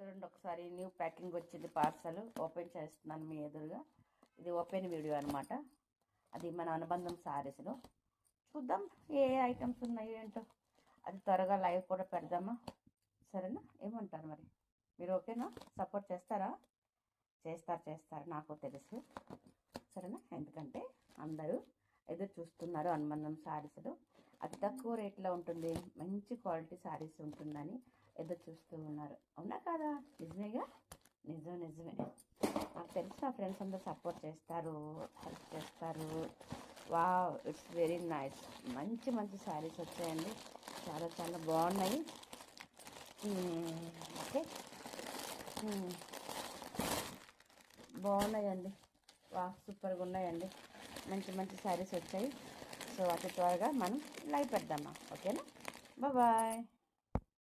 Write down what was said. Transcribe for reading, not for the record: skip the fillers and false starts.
చూడండి ఒకసారి new packing వచ్చింది, పార్సల్ ఓపెన్ చేస్తున్నాను మీ ఎదురుగా. ఇది ఓపెన్ వీడియో అనమాట. అది మన అనుబంధం శారీస్లో. చూద్దాం ఏ ఐటమ్స్ ఉన్నాయి ఏంటో. అది త్వరగా లైవ్ కూడా పెడదామా? సరేనా? ఏమంటారు మరి? మీరు ఓకేనా? సపోర్ట్ చేస్తారా? చేస్తారు నాకు తెలుసు. సరేనా? ఎందుకంటే అందరూ ఎదురు చూస్తున్నారు అనుబంధం శారీస్లో. అతి తక్కువ రేట్లో ఉంటుంది, మంచి క్వాలిటీ శారీస్ ఉంటుందని ఎదురు చూస్తూ ఉన్నారు. అవునా కాదా? నిజమేగా? నిజమే. నాకు తెలిసి నా ఫ్రెండ్స్ అందరూ సపోర్ట్ చేస్తారు, హెల్ప్ చేస్తారు. Wow, it's very nice. మంచి శారీస్ వచ్చాయండి, చాలా బాగున్నాయి. ఓకే, బాగున్నాయండి. వా, సూపర్గా ఉన్నాయండి. మంచి శారీస్ వచ్చాయి. సో అతి త్వరగా మనం లైవ్ పెడదామా? ఓకేనా? బాయ్.